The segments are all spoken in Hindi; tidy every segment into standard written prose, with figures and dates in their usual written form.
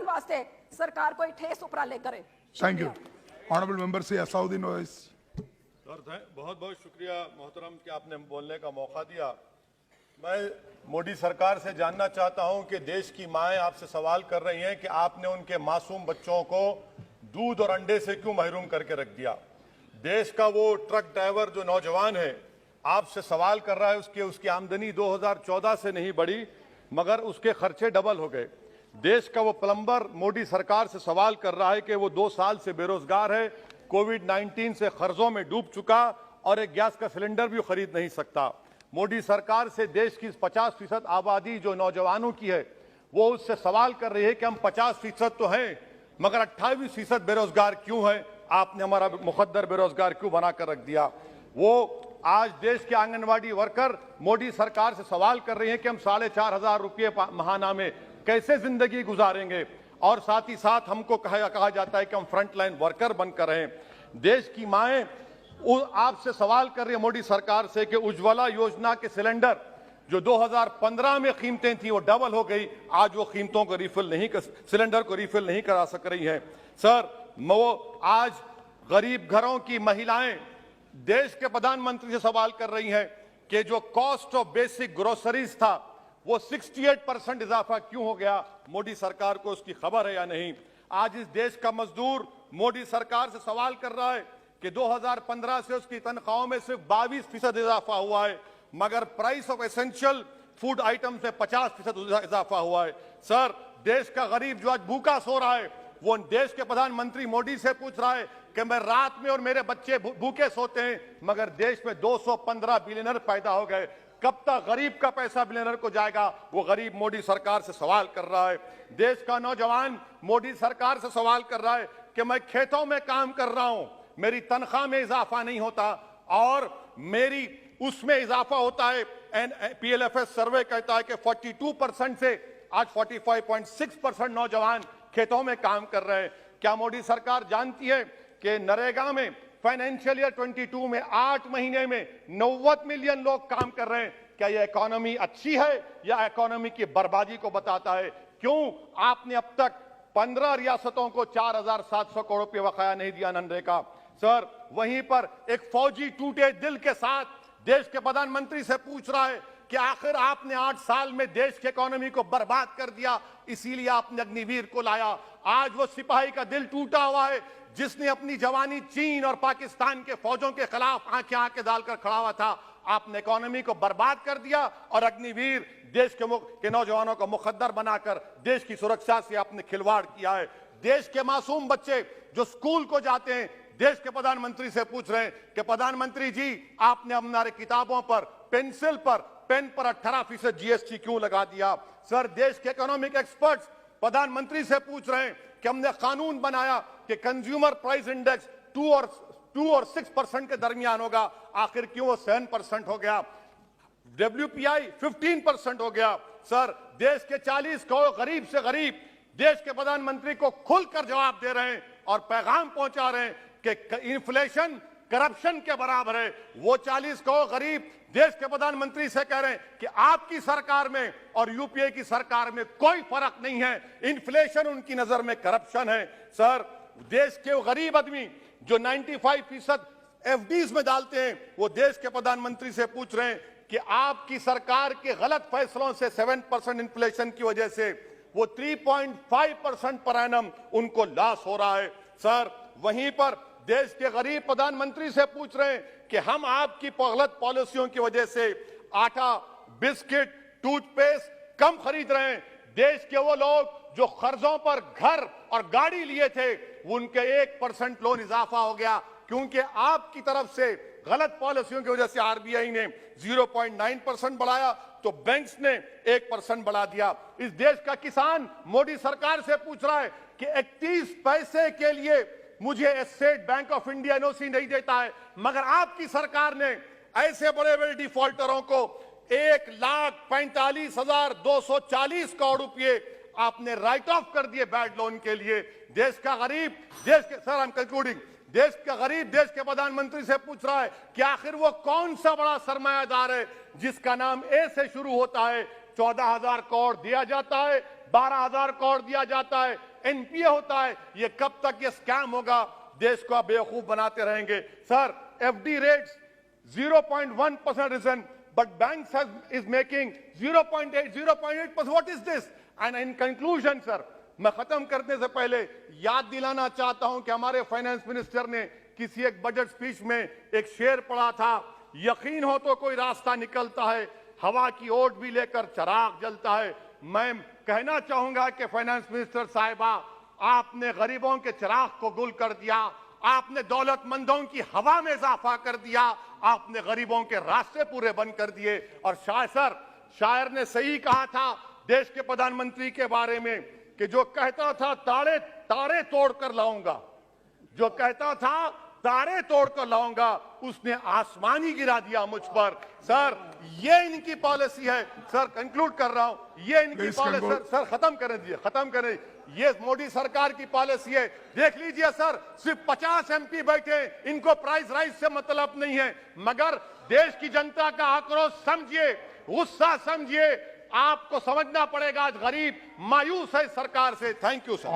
वास्ते सरकार कोई ठोस उपराले करे। Thank you. ऑनरेबल मेंबर से असाउद्दीन ओवैसी। सर बहुत बहुत शुक्रिया मोहतरम कि आपने बोलने का मौका दिया। मैं मोदी सरकार से जानना चाहता हूं कि देश की माएँ आपसे सवाल कर रही हैं कि आपने उनके मासूम बच्चों को दूध और अंडे से क्यों महरूम करके रख दिया। देश का वो ट्रक ड्राइवर जो नौजवान है आपसे सवाल कर रहा है, उसकी आमदनी 2014 से नहीं बढ़ी मगर उसके खर्चे डबल हो गए। देश का वो प्लम्बर मोदी सरकार से सवाल कर रहा है कि वो 2 साल से बेरोजगार है, कोविड-19 से कर्जों में डूब चुका और एक गैस का सिलेंडर भी खरीद नहीं सकता। मोदी सरकार से देश की 50% आबादी जो नौजवानों की है वो उससे सवाल कर रही है कि हम 50% तो हैं मगर 28% बेरोजगार क्यों हैं। आपने हमारा मुकद्दर बेरोजगार क्यों बनाकर रख दिया। वो आज देश के आंगनवाड़ी वर्कर मोदी सरकार से सवाल कर रहे हैं कि हम 4,500 रुपये महाना में कैसे जिंदगी गुजारेंगे और साथ ही साथ हमको कहा जाता है कि हम फ्रंटलाइन वर्कर बनकर रहें। देश की माएँ आपसे सवाल कर रही है मोदी सरकार से कि उज्ज्वला योजना के सिलेंडर जो 2015 में कीमतें थी वो डबल हो गई, आज वो कीमतों को सिलेंडर को रिफिल नहीं करा सक रही हैं। सर वो आज गरीब घरों की महिलाएं देश के प्रधानमंत्री से सवाल कर रही हैं कि जो कॉस्ट ऑफ बेसिक ग्रोसरीज था वो 68% इजाफा क्यों हो गया। मोदी सरकार को उसकी खबर है या नहीं। आज इस देश का मजदूर मोदी सरकार से सवाल कर रहा है कि 2015 से उसकी तनख्वाहों में सिर्फ 22% इजाफा हुआ है मगर price of essential food item से 50% इजाफा हुआ है। सर देश का गरीब जो आज भूखा सो रहा है वो देश के प्रधानमंत्री मोदी से पूछ रहा है कि मैं रात में और मेरे बच्चे भूखे सोते हैं मगर देश में 215 बिलियनर पैदा हो गए, कब तक गरीब का पैसा बिलियनर को जाएगा। वो गरीब मोदी सरकार से सवाल कर रहा है। देश का नौजवान मोदी सरकार से सवाल कर रहा है कि मैं खेतों में काम कर रहा हूं, मेरी तनख्वाह में इजाफा नहीं होता और मेरी उसमें इजाफा होता है। PLFS सर्वे कहता है कि 42% से आज 45.6% नौजवान खेतों में काम कर रहे हैं। क्या मोदी सरकार जानती है कि नरेगा में फाइनेंशियल ईयर 22 में 8 महीने में 90 मिलियन लोग काम कर रहे हैं। क्या यह इकोनॉमी अच्छी है या इकोनॉमी की बर्बादी को बताता है। क्यों आपने अब तक 15 रियासतों को 4,700 करोड़ रुपये बकाया नहीं दिया मनरेगा। सर वहीं पर एक फौजी टूटे दिल के साथ देश के प्रधानमंत्री से पूछ रहा है कि आखिर आपने 8 साल में देश की इकोनॉमी को बर्बाद कर दिया, इसीलिए आपने अग्निवीर को लाया। आज वो सिपाही का दिल टूटा हुआ है जिसने अपनी जवानी चीन और पाकिस्तान के फौजों के खिलाफ आंखें डालकर खड़ा हुआ था। आपने इकोनॉमी को बर्बाद कर दिया और अग्निवीर देश के नौजवानों को मुकद्दर बनाकर देश की सुरक्षा से आपने खिलवाड़ किया है। देश के मासूम बच्चे जो स्कूल को जाते हैं देश के प्रधानमंत्री से पूछ रहे हैं कि प्रधानमंत्री जी आपने हमारे किताबों पर पेंसिल पर पेन पर 18% GST क्यों लगा दिया। सर देश के इकोनॉमिक एक्सपर्ट्स प्रधानमंत्री से पूछ रहे हैं कि हमने कानून बनाया कि कंज्यूमर प्राइस इंडेक्स 2 और 6% के दरमियान होगा, आखिर क्यों वो 7% हो गया। WPI 15% हो गया। सर देश के 40 करोड़ गरीब से गरीब देश के प्रधानमंत्री को खुलकर जवाब दे रहे हैं और पैगाम पहुंचा रहे हैं कि इन्फ्लेशन करप्शन के बराबर है। वो 40 करोड़ गरीब देश के प्रधानमंत्री से कह रहे हैं कि आपकी सरकार में और यूपीए की सरकार में कोई फर्क नहीं है, इन्फ्लेशन उनकी नजर में करप्शन है। सर देश के गरीब आदमी जो 95% FDs में डालते हैं वो देश के प्रधानमंत्री से पूछ रहे हैं कि आपकी सरकार के गलत फैसलों से 7% इन्फ्लेशन की वजह से वो 3.5% पर एनम उनको लॉस हो रहा है। सर वहीं पर देश के गरीब प्रधानमंत्री से पूछ रहे हैं कि हम आपकी गलत पॉलिसियों की वजह से आटा, बिस्किट, टूथपेस्ट कम खरीद रहे हैं। देश के वो लोग जो कर्जों पर घर और गाड़ी लिए थे उनके 1% लोन इजाफा हो गया क्योंकि आपकी तरफ से गलत पॉलिसियों की वजह से RBI ने 0.9% बढ़ाया तो बैंक्स ने 1% बढ़ा दिया। इस देश का किसान मोदी सरकार से पूछ रहा है कि 31 पैसे के लिए मुझे state bank of India NOC नहीं देता है मगर आपकी सरकार ने ऐसे बड़े बड़े डिफॉल्टरों को 1,45,240 करोड़ रुपए आपने राइट ऑफ कर दिए बैड लोन के लिए। देश का गरीब देश के सर आई एम कंक्लूडिंग देश का गरीब देश के प्रधानमंत्री से पूछ रहा है कि आखिर वो कौन सा बड़ा सरमायादार है जिसका नाम ए से शुरू होता है। 14,000 करोड़ दिया जाता है, 12,000 करोड़ दिया जाता है, एनपीए होता है, ये कब तक ये स्कैम होगा? देश को आप बेवकूफ बनाते रहेंगे। Sir, FD rates 0.1% risen, but banks is making 0.8, 0.8%. What is this? And in conclusion, sir, मैं खत्म करने से पहले याद दिलाना चाहता हूं कि हमारे फाइनेंस मिनिस्टर ने किसी एक बजट स्पीच में एक शेर पढ़ा था, यकीन हो तो कोई रास्ता निकलता है, हवा की ओट भी लेकर चिराग जलता है। मैं कहना चाहूंगा कि फाइनेंस मिनिस्टर साहिबा, आपने गरीबों के चिराग को गुल कर दिया, आपने दौलतमंदों की हवा में इजाफा कर दिया, आपने गरीबों के रास्ते पूरे बंद कर दिए। और शायर ने सही कहा था देश के प्रधानमंत्री के बारे में कि जो कहता था तारे तोड़कर लाऊंगा, जो कहता था तारे तोड़कर लाऊंगा, उसने आसमान ही गिरा दिया मुझ पर। सर, ये इनकी पॉलिसी है। सर, कंक्लूड कर रहा हूं, ये इनकी Please पॉलिसी। conclude. सर, खत्म करें। ये मोदी सरकार की पॉलिसी है। देख लीजिए सर, सिर्फ 50 एमपी बैठे, इनको प्राइस राइज से मतलब नहीं है, मगर देश की जनता का आक्रोश समझिए, गुस्सा समझिए। आपको समझना पड़ेगा, आज गरीब मायूस है सरकार से। Thank you sir.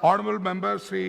Honorable member Sri